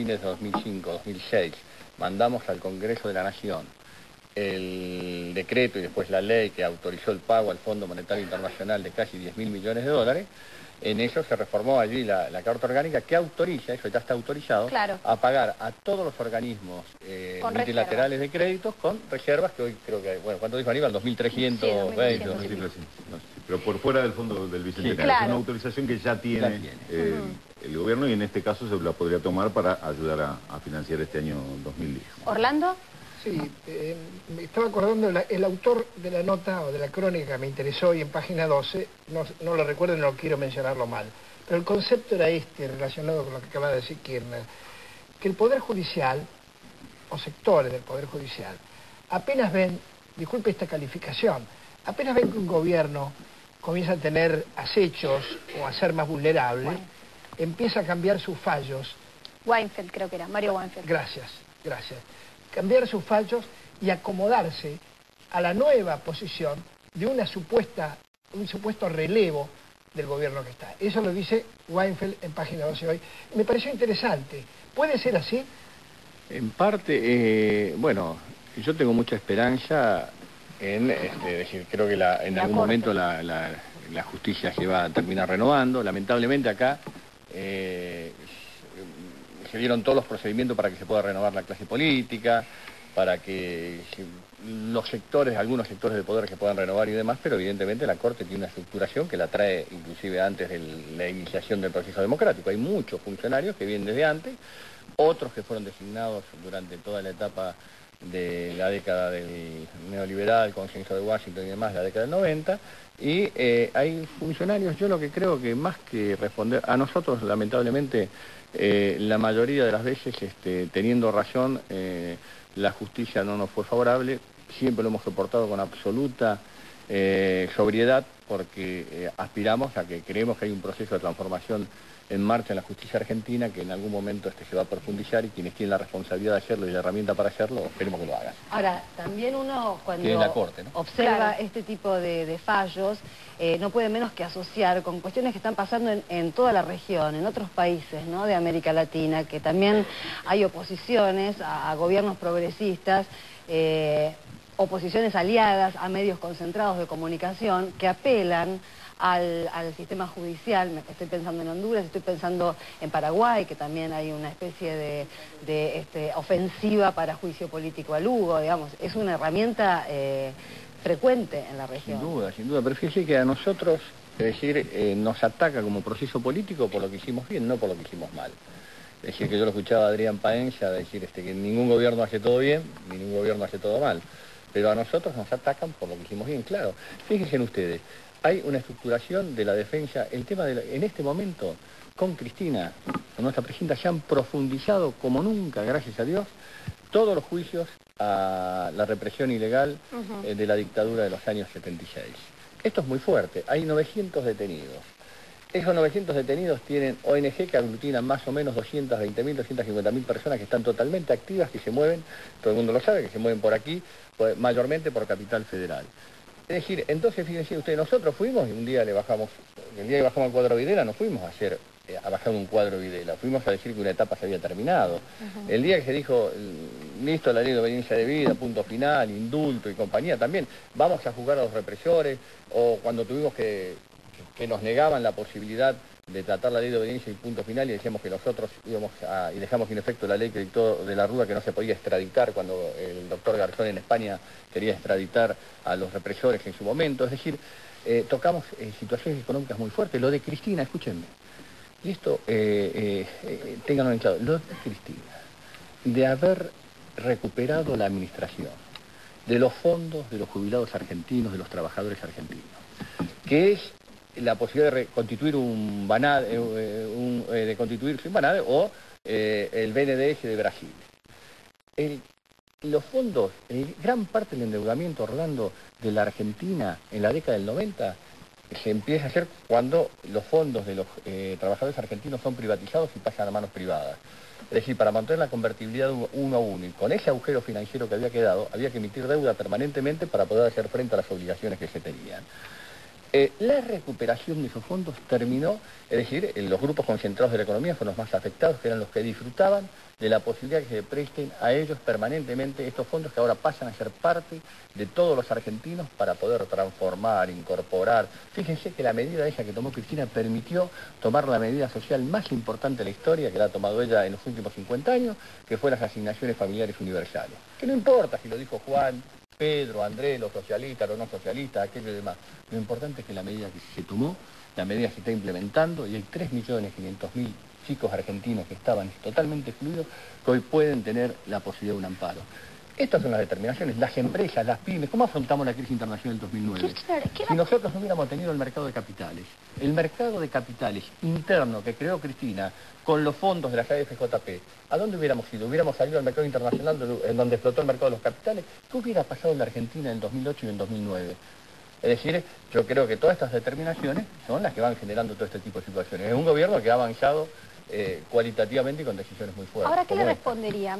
fines de 2005-2006 mandamos al Congreso de la Nación el decreto y después la ley que autorizó el pago al Fondo Monetario Internacional de casi 10.000 millones de dólares, en eso se reformó allí la Carta Orgánica que autoriza, eso ya está autorizado, claro, a pagar a todos los organismos multilaterales de créditos con reservas que hoy creo que, bueno, ¿cuánto dijo Aníbal? 2.320. Sí, 2.300. Pero por fuera del fondo del Bicentenario. Sí, claro. Es una autorización que ya tiene, el gobierno, y en este caso se la podría tomar para ayudar a financiar este año 2010. ¿Orlando? Sí, me estaba acordando, el autor de la nota o de la crónica me interesó hoy en página 12, no lo recuerdo y no quiero mencionarlo mal, pero el concepto era este, relacionado con lo que acaba de decir Kirchner, que el Poder Judicial, o sectores del Poder Judicial, apenas ven, disculpe esta calificación, apenas ven que un gobierno comienza a tener acechos o a ser más vulnerable, empieza a cambiar sus fallos. Weinfeld creo que era, Mario Weinfeld. Gracias. Cambiar sus fallos y acomodarse a la nueva posición de un supuesto relevo del gobierno que está. Eso lo dice Weinfeld en página 12 hoy. Me pareció interesante. ¿Puede ser así? En parte, bueno, yo tengo mucha esperanza en, decir, creo que en algún momento la justicia se va a terminar renovando. Lamentablemente acá se dieron todos los procedimientos para que se pueda renovar la clase política, para que los sectores, algunos sectores de poder se puedan renovar y demás, pero evidentemente la Corte tiene una estructuración que la trae inclusive antes de la iniciación del proceso democrático. Hay muchos funcionarios que vienen desde antes, otros que fueron designados durante toda la etapa de la década del neoliberal, consenso de Washington y demás, la década del 90, y hay funcionarios, yo lo que creo que más que responder, a nosotros lamentablemente, la mayoría de las veces, teniendo razón, la justicia no nos fue favorable, siempre lo hemos soportado con absoluta sobriedad, porque aspiramos a que creemos que hay un proceso de transformación en marcha en la justicia argentina, que en algún momento se va a profundizar, y quienes tienen la responsabilidad de hacerlo y la herramienta para hacerlo, esperemos que lo hagan. Ahora, también uno cuando en la Corte, ¿no? observa este tipo de fallos, no puede menos que asociar con cuestiones que están pasando en toda la región, en otros países, ¿no?, de América Latina, que también hay oposiciones a gobiernos progresistas, oposiciones aliadas a medios concentrados de comunicación que apelan al sistema judicial. Estoy pensando en Honduras, estoy pensando en Paraguay, que también hay una especie de ofensiva para juicio político a Lugo, digamos. Es una herramienta frecuente en la región. Sin duda, pero fíjese que a nosotros, es decir, nos ataca como proceso político por lo que hicimos bien, no por lo que hicimos mal. Es decir, que yo lo escuchaba a Adrián Paenza decir que ningún gobierno hace todo bien, ni ningún gobierno hace todo mal. Pero a nosotros nos atacan por lo que hicimos bien, claro. Fíjense en ustedes, hay una estructuración de la defensa, el tema en este momento, con Cristina, con nuestra presidenta, se han profundizado como nunca, gracias a Dios, todos los juicios a la represión ilegal de la dictadura de los años 76. Esto es muy fuerte, hay 900 detenidos. Esos 900 detenidos tienen ONG que aglutinan más o menos 220.000, 250.000 personas que están totalmente activas, que se mueven, todo el mundo lo sabe, que se mueven por aquí, mayormente por Capital Federal. Es decir, entonces fíjense ustedes, nosotros fuimos y un día el día que bajamos el cuadro Videla, no fuimos a bajar un cuadro Videla, fuimos a decir que una etapa se había terminado. El día que se dijo, listo, la ley de obediencia de vida, punto final, indulto y compañía, también vamos a juzgar a los represores, o cuando tuvimos que nos negaban la posibilidad de tratar la ley de obediencia y punto final, y decíamos que nosotros y dejamos sin efecto la ley que dictó de la Rúa, que no se podía extraditar cuando el doctor Garzón en España quería extraditar a los represores en su momento. Es decir, tocamos situaciones económicas muy fuertes. Lo de Cristina, escúchenme, y esto ténganlo en claro, lo de Cristina, de haber recuperado la administración de los fondos de los jubilados argentinos, de los trabajadores argentinos, que es la posibilidad de reconstituir un BANADE, o el BNDES de Brasil. Los fondos, gran parte del endeudamiento, Orlando, de la Argentina en la década del 90, se empieza a hacer cuando los fondos de los trabajadores argentinos son privatizados y pasan a manos privadas. Es decir, para mantener la convertibilidad 1 a 1, y con ese agujero financiero que había quedado, había que emitir deuda permanentemente para poder hacer frente a las obligaciones que se tenían. La recuperación de esos fondos terminó, es decir, los grupos concentrados de la economía fueron los más afectados, que eran los que disfrutaban de la posibilidad de que se presten a ellos permanentemente estos fondos que ahora pasan a ser parte de todos los argentinos para poder transformar, incorporar. Fíjense que la medida esa que tomó Cristina permitió tomar la medida social más importante de la historia, que la ha tomado ella en los últimos 50 años, que fue las asignaciones familiares universales. Que no importa si lo dijo Juan, Pedro, Andrés, los socialistas, los no socialistas, aquello y demás. Lo importante es que la medida que se tomó, la medida se está implementando y hay 3.500.000 chicos argentinos que estaban totalmente excluidos que hoy pueden tener la posibilidad de un amparo. Estas son las determinaciones, las empresas, las pymes. ¿Cómo afrontamos la crisis internacional del 2009? Si nosotros no hubiéramos tenido el mercado de capitales interno que creó Cristina con los fondos de la AFJP, ¿a dónde hubiéramos ido? ¿Hubiéramos salido al mercado internacional en donde explotó el mercado de los capitales? ¿Qué hubiera pasado en la Argentina en el 2008 y en 2009? Es decir, yo creo que todas estas determinaciones son las que van generando todo este tipo de situaciones. Es un gobierno que ha avanzado cualitativamente y con decisiones muy fuertes. Ahora, ¿qué le respondería?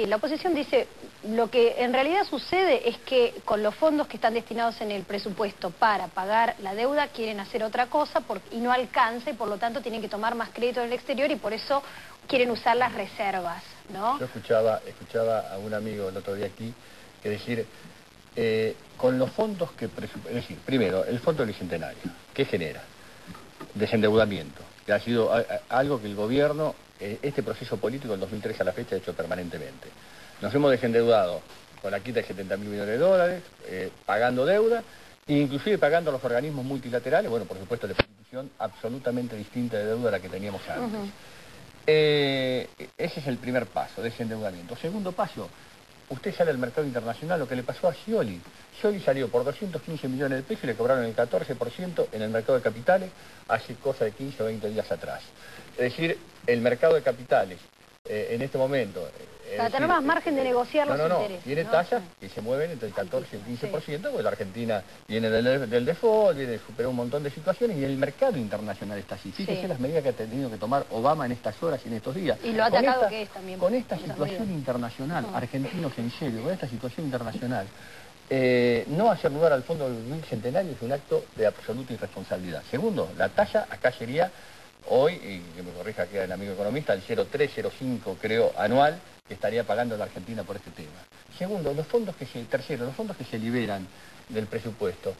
La oposición dice, lo que en realidad sucede es que con los fondos que están destinados en el presupuesto para pagar la deuda quieren hacer otra cosa y no alcanza y por lo tanto tienen que tomar más crédito en el exterior y por eso quieren usar las reservas, ¿no? Yo escuchaba a un amigo el otro día aquí que decir, con los fondos que es decir, primero, el fondo del Bicentenario, ¿qué genera? Desendeudamiento, que ha sido algo que el gobierno, este proceso político del 2003 a la fecha ha hecho permanentemente. Nos hemos desendeudado con la quita de 70.000 millones de dólares, pagando deuda, inclusive pagando a los organismos multilaterales, bueno, por supuesto, la constitución absolutamente distinta de deuda a la que teníamos antes. Ese es el primer paso, desendeudamiento. Segundo paso, usted sale al mercado internacional, lo que le pasó a Scioli. Scioli salió por 215 millones de pesos y le cobraron el 14% en el mercado de capitales hace cosa de 15 o 20 días atrás. Es decir, el mercado de capitales en este momento... Para tener más margen de negociar los intereses. Tiene tasas que se mueven entre el 14 y el 15%, porque la Argentina viene del default, superó un montón de situaciones y el mercado internacional está así. Fíjese las medidas que ha tenido que tomar Obama en estas horas y en estos días. Y lo ha atacado que es también. Con esta situación internacional, argentinos en serio, con esta situación internacional, no hacer lugar al Fondo del Bicentenario es un acto de absoluta irresponsabilidad. Segundo, la tasa acá sería hoy, y que me corrija aquí el amigo economista, el 0,3, 0,5 creo anual, que estaría pagando la Argentina por este tema. Segundo, tercero, los fondos que se liberan del presupuesto.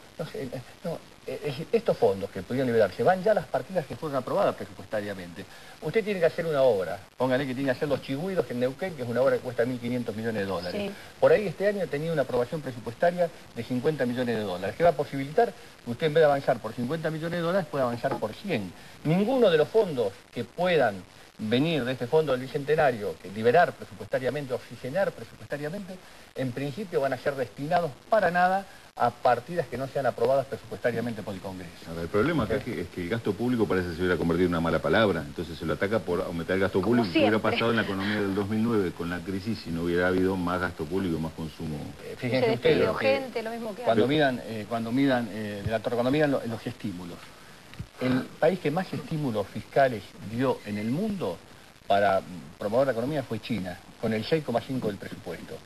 Estos fondos que pudieron liberarse van ya a las partidas que fueron aprobadas presupuestariamente. Usted tiene que hacer una obra, póngale que tiene que hacer Los Chigüidos en Neuquén, que es una obra que cuesta 1.500 millones de dólares. Sí. Por ahí este año ha tenido una aprobación presupuestaria de 50 millones de dólares, que va a posibilitar que usted en vez de avanzar por 50 millones de dólares pueda avanzar por 100. Ninguno de los fondos que puedan venir de este fondo del Bicentenario, que liberar presupuestariamente, oxigenar presupuestariamente, en principio van a ser destinados para nada a partidas que no sean aprobadas presupuestariamente por el Congreso. Ahora, el problema acá es que el gasto público parece que se hubiera convertido en una mala palabra, entonces se lo ataca por aumentar el gasto público, que hubiera pasado en la economía del 2009 con la crisis si no hubiera habido más gasto público, más consumo. Fíjense ustedes, gente, lo mismo que cuando midan los estímulos. El país que más estímulos fiscales dio en el mundo para promover la economía fue China, con el 6,5 del presupuesto.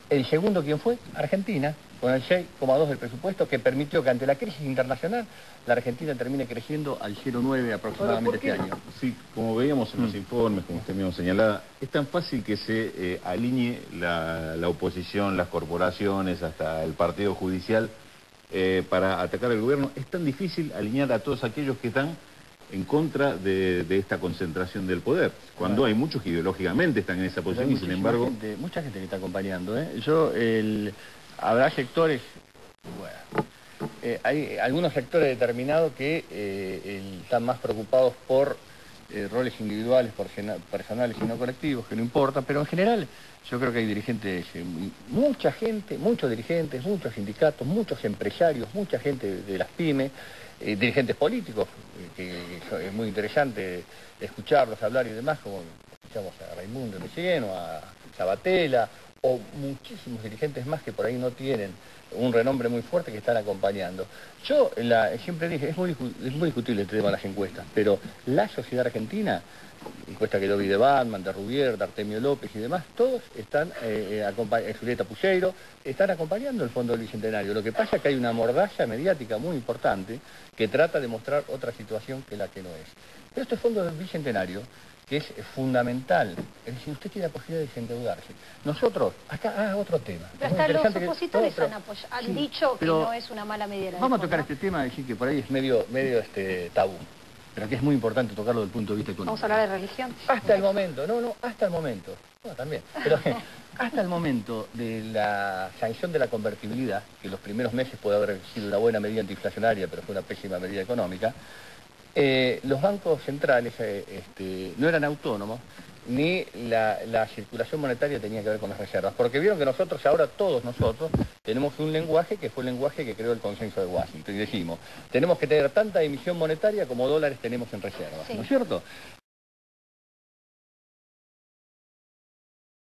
El segundo, ¿quién fue? Argentina, con el 6,2 del presupuesto, que permitió que ante la crisis internacional la Argentina termine creciendo al 0,9 aproximadamente este año. Sí, como veíamos en los informes, como usted mismo señalaba, es tan fácil que se alinee la oposición, las corporaciones, hasta el partido judicial, para atacar al gobierno. Es tan difícil alinear a todos aquellos que están en contra de esta concentración del poder, cuando hay muchos que ideológicamente están en esa posición y sin embargo... Mucha gente que está acompañando, habrá sectores, hay algunos sectores determinados que están más preocupados por roles individuales, personales y no colectivos, que no importa, pero en general yo creo que hay dirigentes, mucha gente, muchos dirigentes, muchos sindicatos, muchos empresarios, mucha gente de las pymes, dirigentes políticos, que es muy interesante escucharlos hablar y demás, como escuchamos a Raimundo recién o a Sabatella, o muchísimos dirigentes más que por ahí no tienen un renombre muy fuerte que están acompañando. Yo siempre dije, es muy discutible el tema de las encuestas, pero la sociedad argentina, encuesta que yo vi de Batman, de Rubier, de Artemio López y demás, todos están Julieta Pucheiro, están acompañando el Fondo del Bicentenario. Lo que pasa es que hay una mordaza mediática muy importante que trata de mostrar otra situación que la que no es. Pero este Fondo del Bicentenario, que es fundamental, es decir, usted tiene la posibilidad de desendeudarse. Nosotros, acá, otro tema. Pero hasta los opositores han dicho que no es una mala medida. Vamos a tocar este tema, decir que por ahí es medio tabú, pero que es muy importante tocarlo desde el punto de vista económico. Vamos a hablar de religión. Hasta el momento, hasta el momento, también, pero hasta el momento de la sanción de la convertibilidad, que los primeros meses puede haber sido una buena medida antiinflacionaria, pero fue una pésima medida económica, los bancos centrales no eran autónomos, ni la circulación monetaria tenía que ver con las reservas, porque vieron que nosotros, ahora todos nosotros, tenemos un lenguaje que fue el lenguaje que creó el consenso de Washington, y decimos, tenemos que tener tanta emisión monetaria como dólares tenemos en reservas, ¿no es cierto?